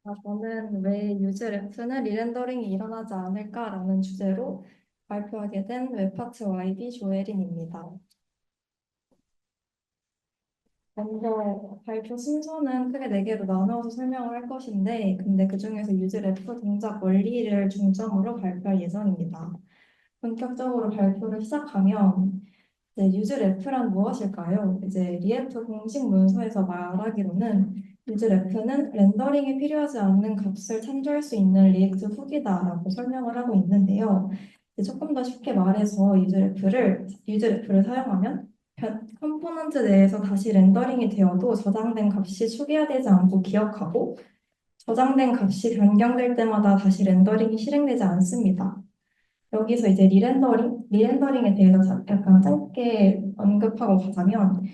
저는 왜 유즈래프는 리렌더링이 일어나지 않을까라는 주제로 발표하게 된 웹파트 YB 조혜린입니다. 먼저 발표 순서는 크게 네 개로 나누어서 설명을 할 것인데, 근데 그중에서 유즈래프 동작 원리를 중점으로 발표할 예정입니다. 본격적으로 발표를 시작하면 유즈래프란 무엇일까요? 리에프 공식 문서에서 말하기로는 유즈래프는 렌더링이 필요하지 않는 값을 참조할 수 있는 리액트 후기다라고 설명을 하고 있는데요. 조금 더 쉽게 말해서 유즈래프를 사용하면 컴포넌트 내에서 다시 렌더링이 되어도 저장된 값이 초기화되지 않고 기억하고 저장된 값이 변경될 때마다 다시 렌더링이 실행되지 않습니다. 여기서 리렌더링에 대해서 약간 짧게 언급하고 가자면,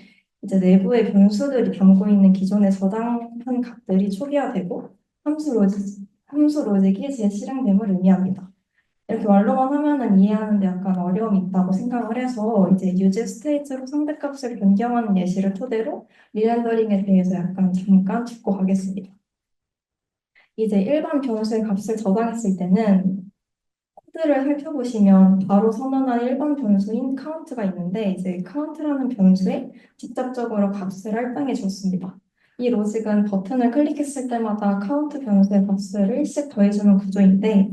내부의 변수들이 담고 있는 기존에 저장한 값들이 초기화되고 함수 로직이 재실행됨을 의미합니다. 이렇게 말로만 하면은 이해하는데 약간 어려움이 있다고 생각을 해서 유즈 스테이트로 상대값을 변경하는 예시를 토대로 리렌더링에 대해서 약간 잠깐 짚고 가겠습니다. 일반 변수의 값을 저장했을 때는 코드를 살펴보시면 바로 선언한 일반 변수인 카운트가 있는데 카운트라는 변수에 직접적으로 값을 할당해 줬습니다. 이 로직은 버튼을 클릭했을 때마다 카운트 변수의 값을 일씩 더해주는 구조인데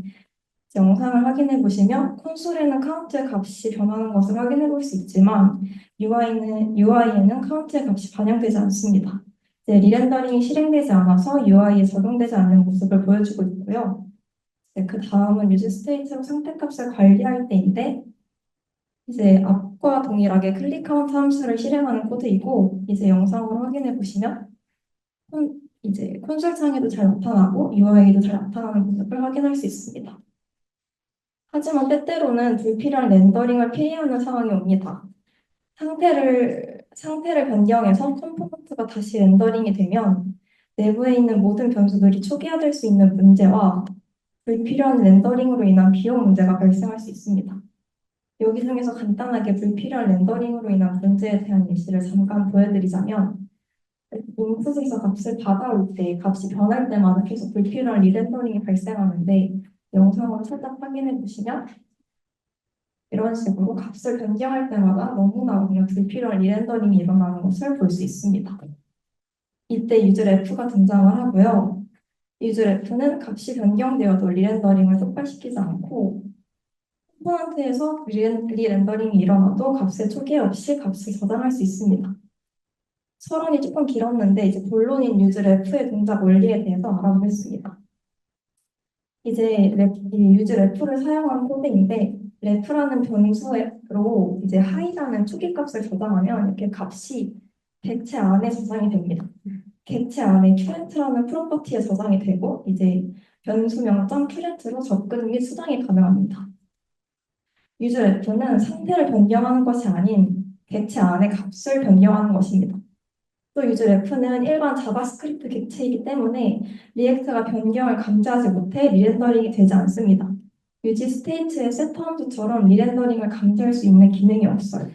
영상을 확인해 보시면 콘솔에는 카운트의 값이 변하는 것을 확인해 볼 수 있지만 UI에는 카운트의 값이 반영되지 않습니다. 리렌더링이 실행되지 않아서 UI에 적용되지 않는 모습을 보여주고 있고요. 그 다음은 유즈 스테이트로 상태값을 관리할 때인데 앞과 동일하게 클릭 카운트 함수를 실행하는 코드이고 영상으로 확인해 보시면 콘솔 창에도 잘 나타나고 UI에도 잘 나타나는 모습을 확인할 수 있습니다. 하지만 때때로는 불필요한 렌더링을 피해야 하는 상황이 옵니다. 상태를 변경해서 컴포넌트가 다시 렌더링이 되면 내부에 있는 모든 변수들이 초기화될 수 있는 문제와 불필요한 렌더링으로 인한 비용 문제가 발생할 수 있습니다. 여기 중에서 간단하게 불필요한 렌더링으로 인한 문제에 대한 예시를 잠깐 보여드리자면 인풋에서 값을 받아올 때 값이 변할 때마다 계속 불필요한 리렌더링이 발생하는데 영상으로 살짝 확인해 보시면 이런 식으로 값을 변경할 때마다 너무나 그냥 불필요한 리렌더링이 일어나는 것을 볼 수 있습니다. 이때 유즈래프가 등장을 하고요. 유즈래프는 값이 변경되어도 리렌더링을 촉발시키지 않고 컴포넌트에서 리렌더링이 일어나도 값의 초기 없이 값을 저장할 수 있습니다. 서론이 조금 길었는데 본론인 유즈래프의 동작 원리에 대해서 알아보겠습니다. 이 유즈래프를 사용한 코드인데 래프라는 변수로 하이라는 초기 값을 저장하면 이렇게 값이 객체 안에 저장이 됩니다. 객체 안에 큐렌트라는 프로퍼티에 저장이 되고 변수명 큐렌트로 접근 및 수정이 가능합니다. 유즈래프는 상태를 변경하는 것이 아닌 객체 안의 값을 변경하는 것입니다. 또 유즈래프는 일반 자바스크립트 객체이기 때문에 리액트가 변경을 감지하지 못해 리렌더링이 되지 않습니다. 유지 스테이트의 setHound처럼 리렌더링을 감지할 수 있는 기능이 없어요.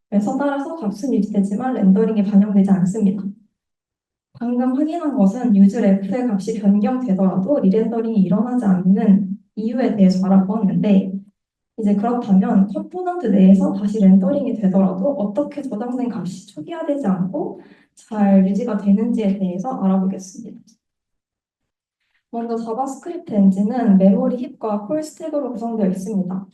그래서 따라서 값은 유지되지만 렌더링이 반영되지 않습니다. 방금 확인한 것은 유즈래프의 값이 변경되더라도 리렌더링이 일어나지 않는 이유에 대해서 알아보았는데 그렇다면 컴포넌트 내에서 다시 렌더링이 되더라도 어떻게 저장된 값이 초기화되지 않고 잘 유지가 되는지에 대해서 알아보겠습니다. 먼저 자바스크립트 엔진은 메모리 힙과 콜 스택으로 구성되어 있습니다.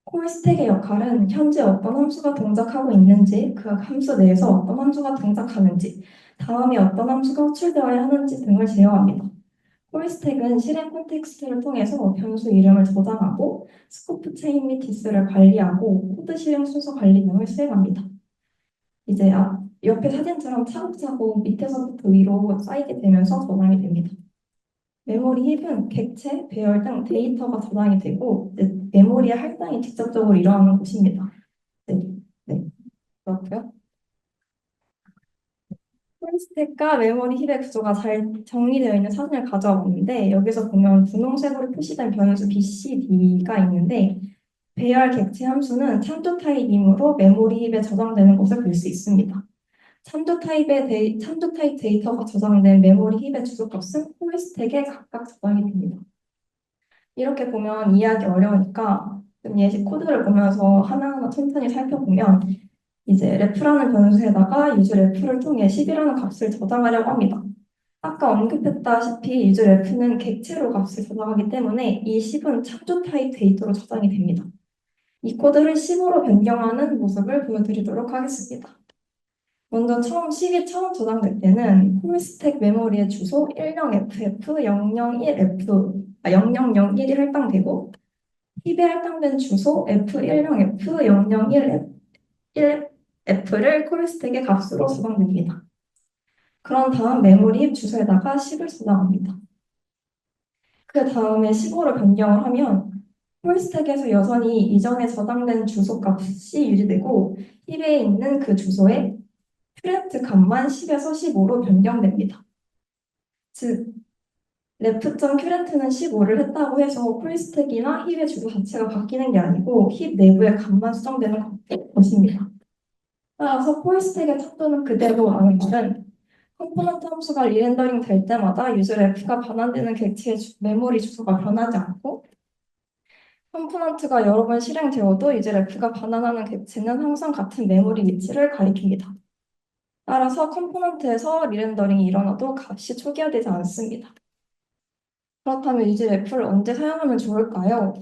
콜 스택의 역할은 현재 어떤 함수가 동작하고 있는지, 그 함수 내에서 어떤 함수가 동작하는지, 다음에 어떤 함수가 호출되어야 하는지 등을 제어합니다. 콜스택은 실행 콘텍스트를 통해서 변수 이름을 저장하고 스코프 체인 및 디스를 관리하고 코드 실행 순서 관리 등을 수행합니다. 옆에 사진처럼 차곡차곡 밑에서부터 위로 쌓이게 되면서 저장이 됩니다. 메모리 힙은 객체, 배열 등 데이터가 저장이 되고 메모리의 할당이 직접적으로 일어나는 곳입니다. 네, 네, 그렇고요. 폴스택과 메모리 힙의 구조가 잘 정리되어 있는 사진을 가져와 봤는데 여기서 보면 분홍색으로 표시된 변수 BCD가 있는데 배열 객체 함수는 참조 타입이므로 메모리 힙에 저장되는 것을 볼 수 있습니다. 참조 타입 데이터가 저장된 메모리 힙의 주소값은 홀 스택에 각각 저장이 됩니다. 이렇게 보면 이해하기 어려우니까 좀 예시 코드를 보면서 하나하나 천천히 살펴보면 이제 ref라는 변수에다가 useRef를 통해 10이라는 값을 저장하려고 합니다. 아까 언급했다시피 useRef는 객체로 값을 저장하기 때문에 이 10은 참조 타입 데이터로 저장이 됩니다. 이 코드를 10으로 변경하는 모습을 보여드리도록 하겠습니다. 먼저 처음 저장될 때는 홀스택 메모리의 주소 10FF 001F, 0001이 할당되고 힙에 할당된 주소 F10F 001F를 홀스택의 값으로 저장됩니다. 그런 다음 메모리 힙 주소에다가 10을 저장합니다. 그 다음에 15로 변경을 하면 홀스택에서 여전히 이전에 저장된 주소 값이 유지되고 힙에 있는 그 주소에 큐렌트 값만 10에서 15로 변경됩니다. 즉, ref.current는 15를 했다고 해서 홀스택이나 힙의 주소 자체가 바뀌는 게 아니고 힙 내부의 값만 수정되는 것입니다. 따라서 홀스택의 탑도는 그대로 나는 말은 컴포넌트 함수가 리렌더링 될 때마다 유저 ref가 반환되는 객체의 메모리 주소가 변하지 않고 컴포넌트가 여러 번 실행되어도 유저 ref가 반환하는 객체는 항상 같은 메모리 위치를 가리킵니다. 따라서 컴포넌트에서 리렌더링이 일어나도 값이 초기화되지 않습니다. 그렇다면 유저 ref를 언제 사용하면 좋을까요?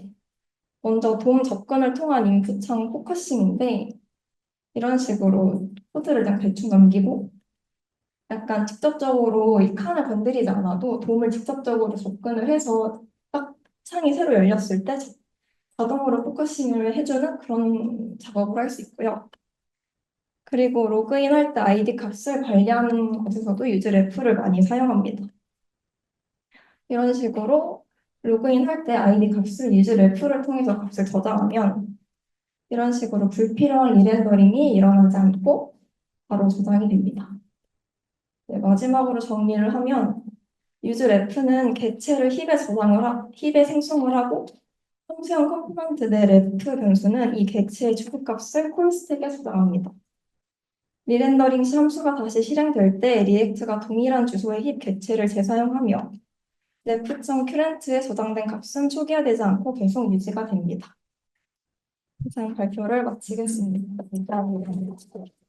먼저 돔 접근을 통한 인풋창 포커싱인데 이런 식으로 코드를 그냥 대충 넘기고 약간 직접적으로 이 칸을 건드리지 않아도 돔을 직접적으로 접근을 해서 딱 창이 새로 열렸을 때 자동으로 포커싱을 해주는 그런 작업을 할 수 있고요. 그리고 로그인 할 때 아이디 값을 관리하는 것에서도 유즈레프를 많이 사용합니다. 이런 식으로 로그인 할 때 아이디 값을 유즈레프를 통해서 값을 저장하면 이런 식으로 불필요한 리렌더링이 일어나지 않고 바로 저장이 됩니다. 네, 마지막으로 정리를 하면 유즈레프는 객체를 힙에 생성을 하고 형태형 컴포넌트 내 레프 변수는 이 객체의 주소값을 콜스택에 저장합니다. 리렌더링 시 함수가 다시 실행될 때 리액트가 동일한 주소의 힙 객체를 재사용하며 ref.current에 저장된 값은 초기화되지 않고 계속 유지가 됩니다. 이상 발표를 마치겠습니다. 감사합니다.